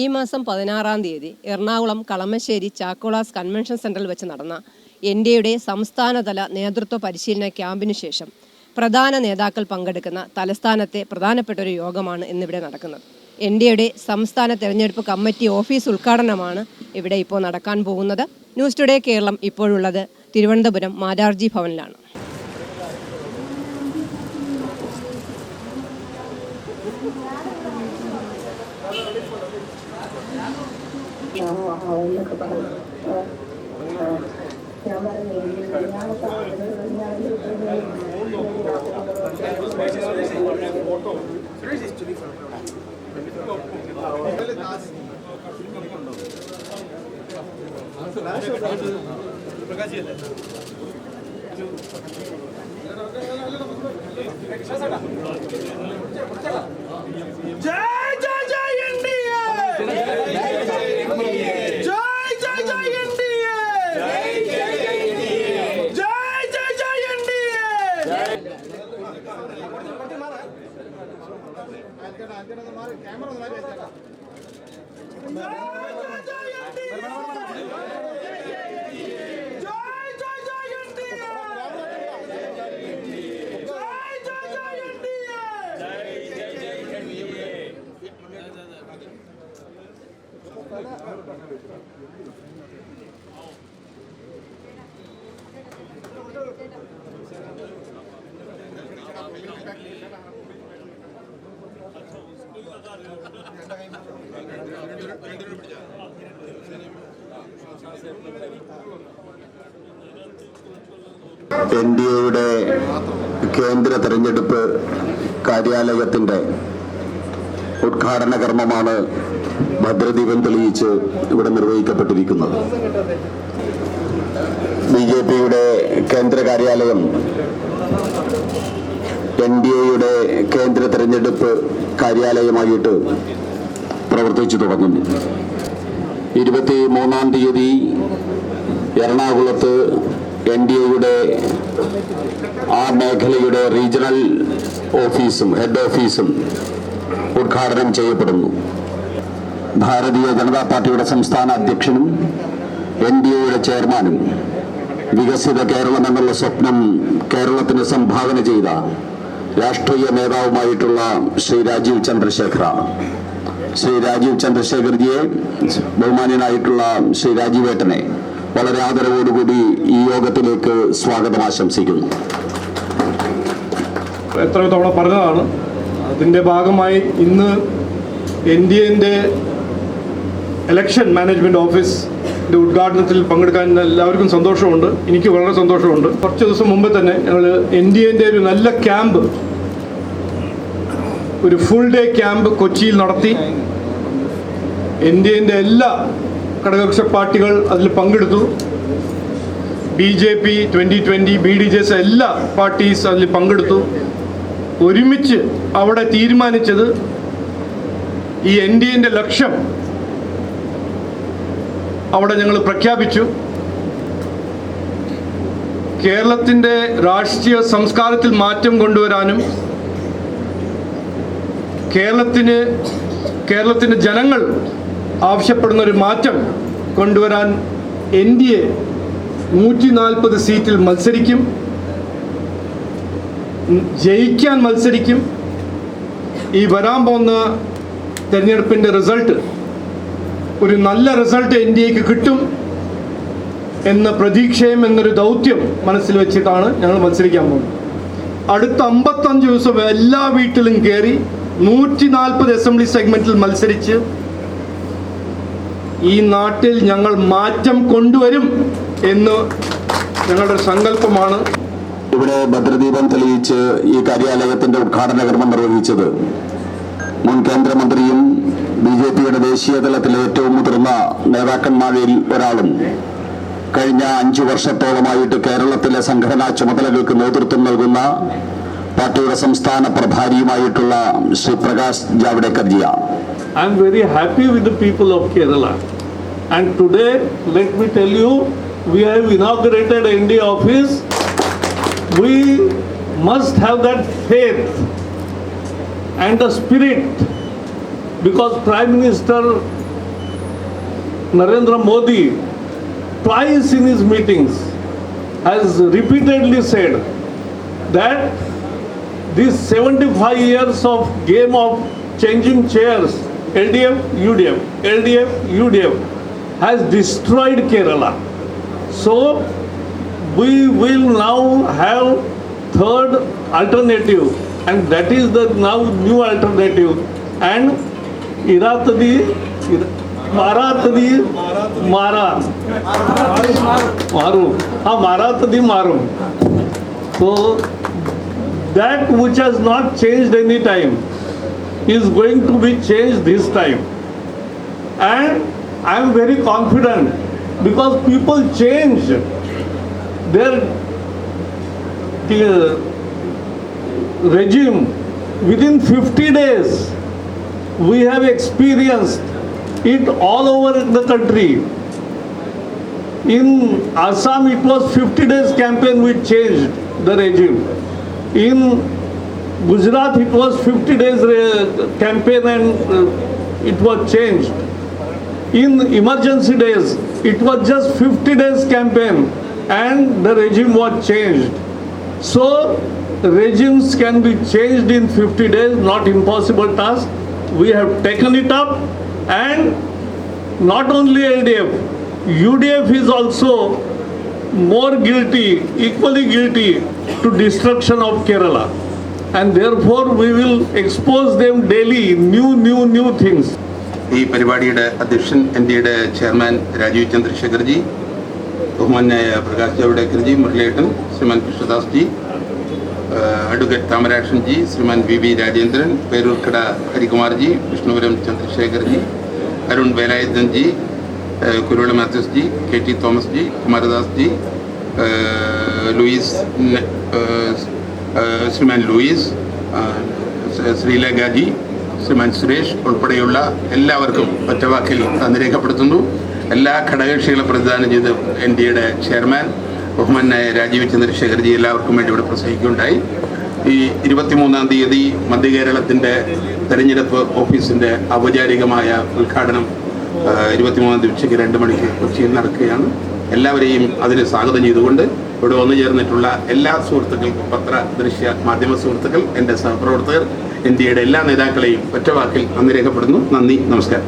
ഈ മാസം 16-ാം തീയതി എറണാകുളം കളമശ്ശേരി ചാക്കോളാസ് കൺവെൻഷൻ സെന്ററിൽ വെച്ച് നടന്ന എൻഡിഎയുടെ സംസ്ഥാനതല നേതൃത്വ പരിശീലന ക്യാമ്പിനു ശേഷം പ്രധാന നേതാക്കൾ പങ്കെടുക്കുന്ന തലസ്ഥാനത്തെ പ്രധാനപ്പെട്ട ഒരു യോഗമാണ് ഇന്നിവിടെ നടക്കുന്നത്. എൻഡിഎയുടെ സംസ്ഥാന തെരഞ്ഞെടുപ്പ് കമ്മിറ്റി ഓഫീസ് ഉദ്ഘാടനമാണ് ഇവിടെ ഇപ്പോൾ നടക്കാൻ പോകുന്നത്. ന്യൂസ് ടുഡേ കേരളം ഇപ്പോഴുള്ളത് തിരുവനന്തപുരം മാരാർജി ഭവനിലാണ്. എൻഡിഎയുടെ കേന്ദ്ര തെരഞ്ഞെടുപ്പ് കാര്യാലയത്തിന്റെ ഉദ്ഘാടന കർമ്മമാണ് ഭദ്രദീപം തെളിയിച്ച് ഇവിടെ നിർവഹിക്കപ്പെട്ടിരിക്കുന്നത്. ബിജെപിയുടെ കേന്ദ്ര കാര്യാലയം എൻഡിഎയുടെ കേന്ദ്ര തെരഞ്ഞെടുപ്പ് കാര്യാലയമായിട്ട് പ്രവർത്തിച്ചു തുടങ്ങുന്നു. 23-ാം തീയതി എറണാകുളത്ത് എൻഡിഎയുടെ ആ മേഖലയുടെ റീജിയണൽ ഓഫീസും ഹെഡ് ഓഫീസും ഉദ്ഘാടനം ചെയ്യപ്പെടുന്നു. ഭാരതീയ ജനതാ പാർട്ടിയുടെ സംസ്ഥാന അധ്യക്ഷനും എൻഡിഎയുടെ ചെയർമാനും വികസിത കേരളം എന്നുള്ള സ്വപ്നം കേരളത്തിന് സംഭാവന ചെയ്ത രാഷ്ട്രീയ നേതാവുമായിട്ടുള്ള ശ്രീ രാജീവ് ചന്ദ്രശേഖറാണ്. ശ്രീ രാജീവ് ചന്ദ്രശേഖർജിയെ, ബഹുമാന്യനായിട്ടുള്ള ശ്രീ രാജീവേട്ടനെ വളരെ ആദരവോടുകൂടി ഈ യോഗത്തിലേക്ക് സ്വാഗതം ആശംസിക്കുന്നു. എത്രയോ തവണ പറഞ്ഞതാണ്. അതിൻ്റെ ഭാഗമായി ഇന്ന് എൻഡിഎന്റെ ഇലക്ഷൻ മാനേജ്മെന്റ് ഓഫീസിന്റെ ഉദ്ഘാടനത്തിൽ പങ്കെടുക്കാൻ എല്ലാവർക്കും സന്തോഷമുണ്ട്. എനിക്ക് വളരെ സന്തോഷമുണ്ട്. കുറച്ച് ദിവസം മുമ്പ് തന്നെ ഞങ്ങൾ എൻഡിഎന്റെ ഒരു നല്ല ക്യാമ്പ്, ഒരു ഫുൾ ഡേ ക്യാമ്പ് കൊച്ചിയിൽ നടത്തി. എൻഡിഎന്റെ എല്ലാ ഘടകകക്ഷി പാർട്ടികൾ അതിൽ പങ്കെടുത്തു. BJP 2020, BDJs എല്ലാ പാർട്ടീസ് അതിൽ പങ്കെടുത്തു. ഒരുമിച്ച് അവിടെ തീരുമാനിച്ചത് ഈ എൻഡിഎന്റെ ലക്ഷ്യം അവിടെ ഞങ്ങൾ പ്രഖ്യാപിച്ചു. കേരളത്തിൻ്റെ രാഷ്ട്രീയ സംസ്കാരത്തിൽ മാറ്റം കൊണ്ടുവരാനും കേരളത്തിന് ജനങ്ങൾ ആവശ്യപ്പെടുന്ന ഒരു മാറ്റം കൊണ്ടുവരാൻ എൻഡിഎ 140 സീറ്റിൽ മത്സരിക്കും, ജയിക്കാൻ മത്സരിക്കും. ഈ വരാൻ പോകുന്ന തെരഞ്ഞെടുപ്പിൻ്റെ റിസൾട്ട് ഒരു നല്ല റിസൾട്ട് എൻഡിഎക്ക് കിട്ടും എന്ന പ്രതീക്ഷയും എന്നൊരു ദൗത്യം മനസ്സിൽ വെച്ചിട്ടാണ് ഞങ്ങൾ മത്സരിക്കാൻ പോകുന്നത്. അടുത്ത 55 ദിവസം എല്ലാ വീട്ടിലും കയറി 140 അസംബ്ലി സെഗ്മെന്റിൽ മത്സരിച്ച് ഈ നാട്ടിൽ ഞങ്ങൾ മാറ്റം കൊണ്ടുവരും എന്ന് ഞങ്ങളുടെ സങ്കല്പമാണ്. ഇവിടെ ഭദ്രദീപം തെളിയിച്ച് ഈ കാര്യാലയത്തിന്റെ ഉദ്ഘാടന കർമ്മം നിർവഹിച്ചത് മുൻ കേന്ദ്രമന്ത്രിയും ബിജെപിയുടെ ദേശീയ തലത്തിലെ ഏറ്റവും മുതിർന്ന നേതാക്കന്മാരിൽ ഒരാളും കഴിഞ്ഞ 5 വർഷത്തോളമായിട്ട് കേരളത്തിലെ സംഘടനാ ചുമതലകൾക്ക് നേതൃത്വം നൽകുന്ന പാർട്ടിയുടെ സംസ്ഥാന പ്രഭാരിയുമായിട്ടുള്ള Shri Prakash ജാവ്ദേക്കർജിയാണ്. I am very happy with the people of Kerala. And today, let me tell you, we have inaugurated NDA office. We must have that faith and the spirit, because Prime Minister Narendra Modi, twice in his meetings, has repeatedly said that these 75 years of game of changing chairs, LDF, UDF, LDF, UDF, has destroyed Kerala. So we will now have third alternative, and that is the now new alternative. And Iratadi, Maratadi, Mara, Maru, Maratadi, Maru. So that which has not changed any time is going to be changed this time. And I am very confident because people change their regime within 50 days. We have experienced it all over the country. In Assam, it was 50 days campaign which changed the regime. In Gujarat, it was 50 days campaign and it was changed. In emergency days, it was just 50 days campaign and the regime was changed. So regimes can be changed in 50 days, not impossible task. We have taken it up, and not only LDF, UDF is also more guilty, equally guilty to destruction of Kerala. And therefore we will expose them daily, new things. ഈ പരിപാടിയുടെ അധ്യക്ഷൻ NDAയുടെ chairman Rajeev Chandrashekharji, ബഹുമാന്യായ Prakash ജാവ്ദേക്കർജി, Muraleedharan, ശ്രീമാൻ കൃഷ്ണദാസ്ജി, advocate താമരാക്ഷൻജി, ശ്രീമാൻ VV Rajendran, Peroorkada ഹരികുമാർജി, Vishnupuram Chandrashekharji, Arun വേലായുധൻജി, Kuruvila മാത്യൂസ്ജി, KT തോമസ്ജി, കുമാരദാസ്ജി, Luis, ശ്രീമാൻ Luis, ശ്രീലേഖാജി, ശ്രീമാൻ സുരേഷ് ഉൾപ്പെടെയുള്ള എല്ലാവർക്കും ഒറ്റവാക്കിൽ നന്ദി രേഖപ്പെടുത്തുന്നു. എല്ലാ ഘടകകക്ഷികളെ പ്രതിദാനം ചെയ്ത് NDAയുടെ chairman ബഹുമാനായ രാജീവ് ചന്ദ്രശേഖർജി എല്ലാവർക്കും വേണ്ടി ഇവിടെ പ്രസംഗിക്കുകയുണ്ടായി. ഈ 23-ാം തീയതി മധ്യ കേരളത്തിൻ്റെ തെരഞ്ഞെടുപ്പ് ഓഫീസിൻ്റെ ഔപചാരികമായ ഉദ്ഘാടനം 23-ാം തീയതി ഉച്ചയ്ക്ക് 2 മണിക്ക് കൊച്ചിയിൽ നടക്കുകയാണ്. എല്ലാവരെയും അതിന് സ്വാഗതം ചെയ്തുകൊണ്ട് ഇവിടെ വന്നു ചേർന്നിട്ടുള്ള എല്ലാ സുഹൃത്തുക്കൾക്കും, പത്ര ദൃശ്യ മാധ്യമ സുഹൃത്തുക്കൾ, എൻ്റെ സഹപ്രവർത്തകർ, NDAയുടെ എല്ലാ നേതാക്കളെയും ഒറ്റവാക്കിൽ നന്ദി രേഖപ്പെടുന്നു. നന്ദി, നമസ്കാരം.